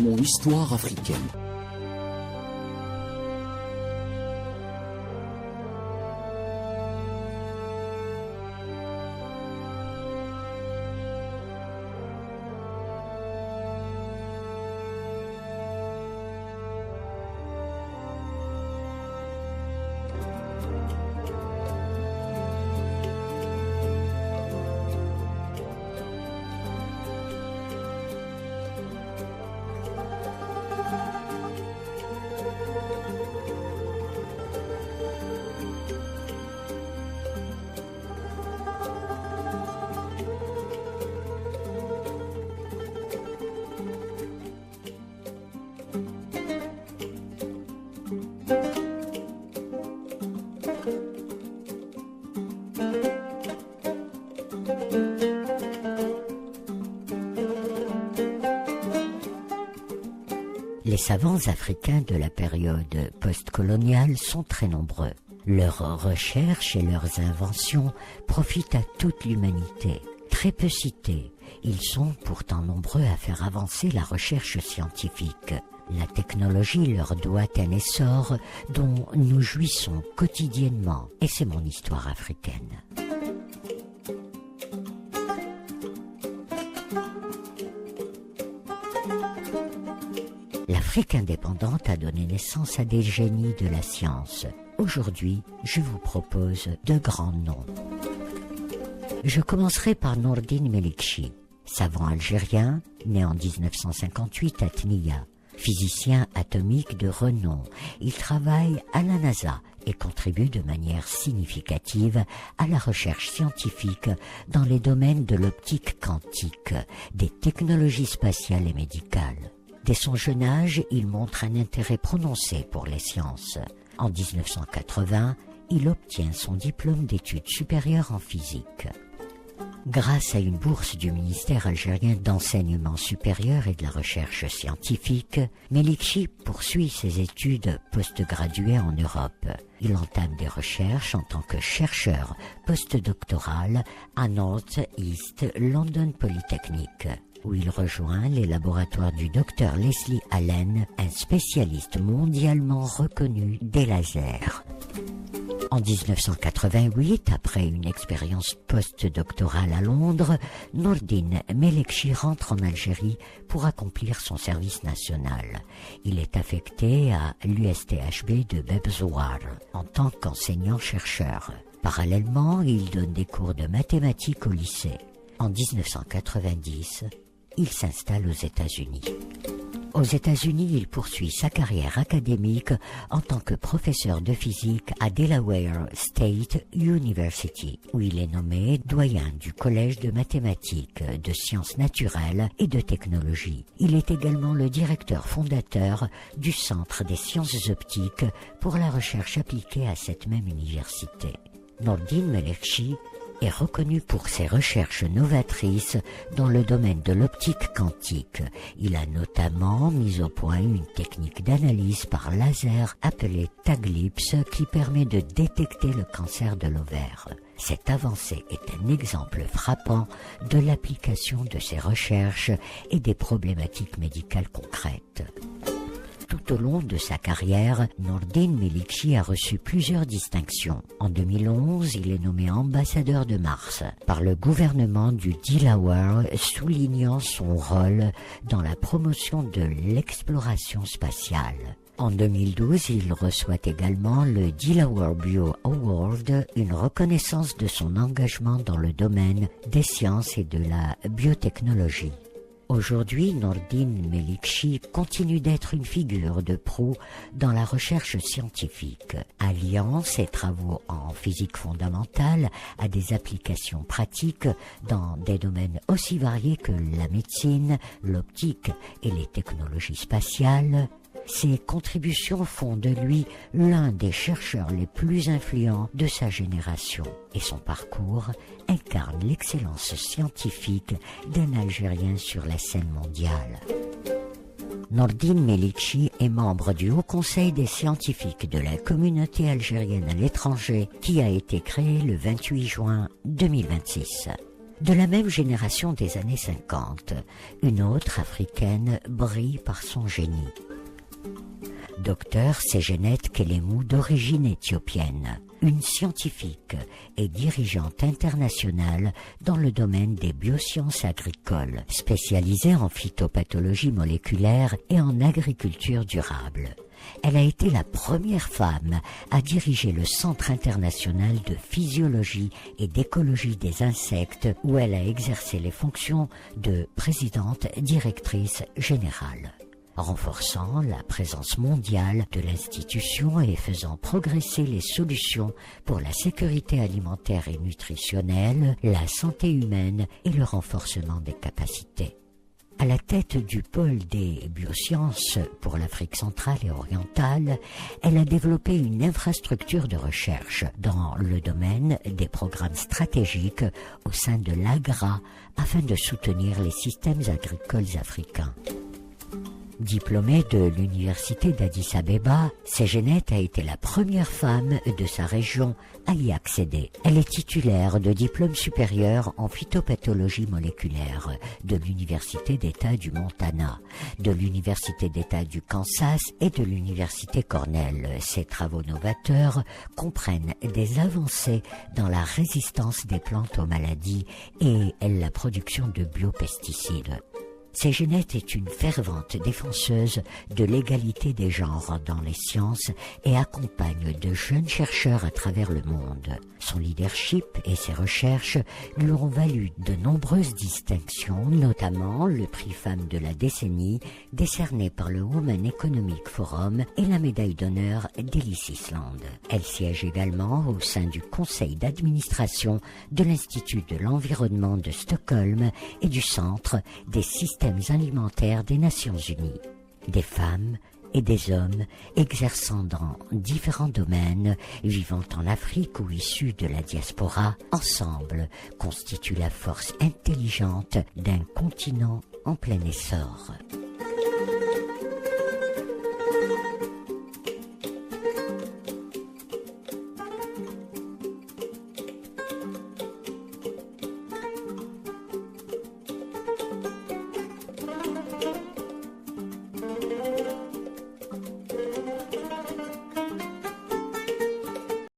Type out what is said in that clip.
Mon histoire africaine. Les savants africains de la période postcoloniale sont très nombreux. Leurs recherches et leurs inventions profitent à toute l'humanité. Très peu cités, ils sont pourtant nombreux à faire avancer la recherche scientifique. La technologie leur doit un essor dont nous jouissons quotidiennement, et c'est mon histoire africaine. L'Afrique indépendante a donné naissance à des génies de la science. Aujourd'hui, je vous propose deux grands noms. Je commencerai par Nourdine Melikchi, savant algérien, né en 1958 à Tniya. Physicien atomique de renom, il travaille à la NASA et contribue de manière significative à la recherche scientifique dans les domaines de l'optique quantique, des technologies spatiales et médicales. Dès son jeune âge, il montre un intérêt prononcé pour les sciences. En 1980, il obtient son diplôme d'études supérieures en physique. Grâce à une bourse du ministère algérien d'enseignement supérieur et de la recherche scientifique, Melikchi poursuit ses études postgraduées en Europe. Il entame des recherches en tant que chercheur postdoctoral à North East London Polytechnic, où il rejoint les laboratoires du Dr Leslie Allen, un spécialiste mondialement reconnu des lasers. En 1988, après une expérience postdoctorale à Londres, Nourdine Melikchi rentre en Algérie pour accomplir son service national. Il est affecté à l'USTHB de Bebzouar en tant qu'enseignant-chercheur. Parallèlement, il donne des cours de mathématiques au lycée. En 1990, il s'installe aux États-Unis. Aux États-Unis, il poursuit sa carrière académique en tant que professeur de physique à Delaware State University, où il est nommé doyen du Collège de mathématiques, de sciences naturelles et de technologie. Il est également le directeur fondateur du Centre des sciences optiques pour la recherche appliquée à cette même université. Nourdine Melikchi est reconnu pour ses recherches novatrices dans le domaine de l'optique quantique. Il a notamment mis au point une technique d'analyse par laser appelée TAGLIPS qui permet de détecter le cancer de l'ovaire. Cette avancée est un exemple frappant de l'application de ses recherches et des problématiques médicales concrètes. Tout au long de sa carrière, Nourdine Melikchi a reçu plusieurs distinctions. En 2011, il est nommé ambassadeur de Mars par le gouvernement du Delaware, soulignant son rôle dans la promotion de l'exploration spatiale. En 2012, il reçoit également le Delaware Bio Award, une reconnaissance de son engagement dans le domaine des sciences et de la biotechnologie. Aujourd'hui, Nourdine Melikchi continue d'être une figure de proue dans la recherche scientifique, alliant ses travaux en physique fondamentale à des applications pratiques dans des domaines aussi variés que la médecine, l'optique et les technologies spatiales. Ses contributions font de lui l'un des chercheurs les plus influents de sa génération et son parcours incarne l'excellence scientifique d'un Algérien sur la scène mondiale. Nourdine Melikchi est membre du Haut Conseil des scientifiques de la communauté algérienne à l'étranger qui a été créé le 28 juin 2026. De la même génération des années 50, une autre africaine brille par son génie. Dr Sejenet Kelemou, d'origine éthiopienne, une scientifique et dirigeante internationale dans le domaine des biosciences agricoles, spécialisée en phytopathologie moléculaire et en agriculture durable. Elle a été la première femme à diriger le Centre international de physiologie et d'écologie des insectes, où elle a exercé les fonctions de présidente directrice générale. Renforçant la présence mondiale de l'institution et faisant progresser les solutions pour la sécurité alimentaire et nutritionnelle, la santé humaine et le renforcement des capacités. À la tête du pôle des biosciences pour l'Afrique centrale et orientale, elle a développé une infrastructure de recherche dans le domaine des programmes stratégiques au sein de l'AGRA afin de soutenir les systèmes agricoles africains. Diplômée de l'université d'Addis Abeba, Sejenet a été la première femme de sa région à y accéder. Elle est titulaire de diplômes supérieurs en phytopathologie moléculaire de l'université d'État du Montana, de l'université d'État du Kansas et de l'université Cornell. Ses travaux novateurs comprennent des avancées dans la résistance des plantes aux maladies et la production de biopesticides. Sejenet est une fervente défenseuse de l'égalité des genres dans les sciences et accompagne de jeunes chercheurs à travers le monde. Son leadership et ses recherches lui ont valu de nombreuses distinctions, notamment le prix Femme de la décennie décerné par le Women Economic Forum et la médaille d'honneur d'Ellis Island. Elle siège également au sein du conseil d'administration de l'Institut de l'environnement de Stockholm et du Centre des systèmes alimentaires des Nations Unies. Des femmes et des hommes exerçant dans différents domaines, vivant en Afrique ou issus de la diaspora, ensemble constituent la force intelligente d'un continent en plein essor.